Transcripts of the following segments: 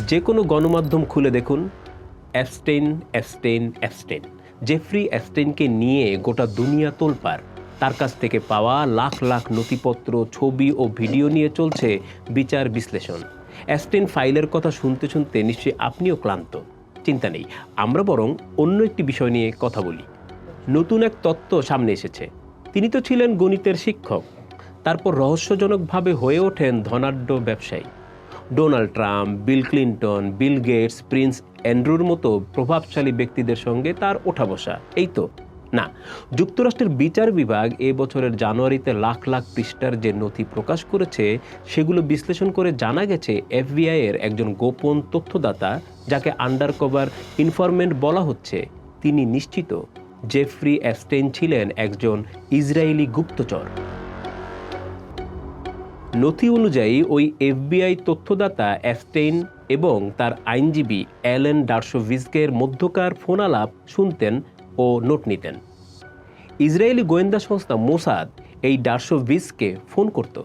যে কোনো গণমাধ্যম খুলে দেখুন, অ্যাপস্টেইন অ্যাপস্টেইন অ্যাপস্টেইন। জেফ্রি অ্যাপস্টেইনকে নিয়ে গোটা দুনিয়া তোলপাড়। তার কাছ থেকে পাওয়া লাখ লাখ নথিপত্র, ছবি ও ভিডিও নিয়ে চলছে বিচার বিশ্লেষণ। অ্যাপস্টেইন ফাইলের কথা শুনতে শুনতে নিশ্চয়ই আপনিও ক্লান্ত। চিন্তা নেই, আমরা বরং অন্য একটি বিষয় নিয়ে কথা বলি। নতুন এক তত্ত্ব সামনে এসেছে। তিনি তো ছিলেন গণিতের শিক্ষক, তারপর রহস্যজনকভাবে হয়ে ওঠেন ধনাঢ্য ব্যবসায়ী। Donald Trump, Bill Clinton, Bill Gates, Prince অ্যান্ড্রুর মতো প্রভাবশালী ব্যক্তিদের সঙ্গে তার ওঠা বসা। এই তো না, যুক্তরাষ্ট্রের বিচার বিভাগ এ বছরের জানুয়ারিতে লাখ লাখ পৃষ্ঠার যে নথি প্রকাশ করেছে, সেগুলো বিশ্লেষণ করে জানা গেছে এফবিআই এর একজন গোপন তথ্যদাতা, যাকে আন্ডারকভার ইনফরমেন্ট বলা হচ্ছে, তিনি নিশ্চিত জেফ্রি অ্যাপস্টেইন ছিলেন একজন ইসরায়েলি গুপ্তচর। নথি অনুযায়ী ওই এফবিআই তথ্যদাতা অ্যাপস্টেইন এবং তার আইনজীবী অ্যালেন ডারশোভিজকের মধ্যকার ফোনালাপ শুনতেন ও নোট নিতেন। ইসরায়েলি গোয়েন্দা সংস্থা মোসাদ এই ডারশোভিজকে ফোন করত।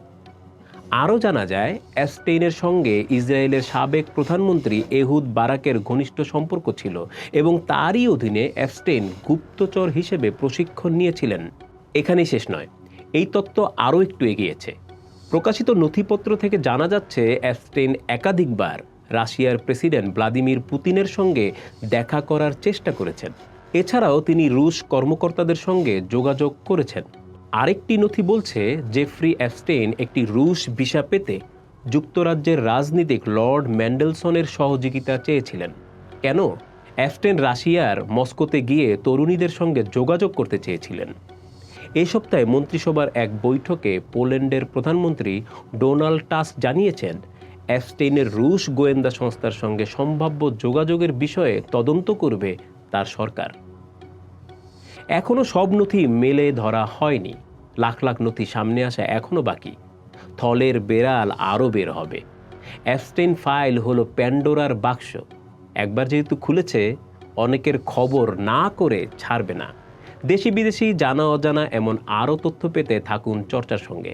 আরও জানা যায়, অ্যাপস্টেইনের সঙ্গে ইসরায়েলের সাবেক প্রধানমন্ত্রী এহুদ বারাকের ঘনিষ্ঠ সম্পর্ক ছিল এবং তারই অধীনে অ্যাপস্টেইন গুপ্তচর হিসেবে প্রশিক্ষণ নিয়েছিলেন। এখানেই শেষ নয়, এই তত্ত্ব আরও একটু এগিয়েছে। প্রকাশিত নথিপত্র থেকে জানা যাচ্ছে অ্যাপস্টেইন একাধিকবার রাশিয়ার প্রেসিডেন্ট ভ্লাদিমির পুতিনের সঙ্গে দেখা করার চেষ্টা করেছেন। এছাড়াও তিনি রুশ কর্মকর্তাদের সঙ্গে যোগাযোগ করেছেন। আরেকটি নথি বলছে, জেফ্রি অ্যাপস্টেইন একটি রুশ ভিসা পেতে যুক্তরাজ্যের রাজনীতিক লর্ড ম্যান্ডেলসনের সহযোগিতা চেয়েছিলেন। কেন? অ্যাপস্টেইন রাশিয়ার মস্কোতে গিয়ে তরুণীদের সঙ্গে যোগাযোগ করতে চেয়েছিলেন। এই সপ্তাহে মন্ত্রিসভার এক বৈঠকে পোল্যান্ডের প্রধানমন্ত্রী ডোনাল্ড টাস্ক জানিয়েছেন, অ্যাপস্টেইনের রুশ গোয়েন্দা সংস্থার সঙ্গে সম্ভাব্য যোগাযোগের বিষয়ে তদন্ত করবে তার সরকার। এখনও সব নথি মেলে ধরা হয়নি। লাখ লাখ নথি সামনে আসা এখনও বাকি। থলের বেড়াল আরও বের হবে। অ্যাপস্টেইন ফাইল হলো প্যান্ডোরার বাক্স। একবার যেহেতু খুলেছে, অনেকের খবর না করে ছাড়বে না। দেশি বিদেশি, জানা অজানা এমন আরও তথ্য পেতে থাকুন চর্চার সঙ্গে।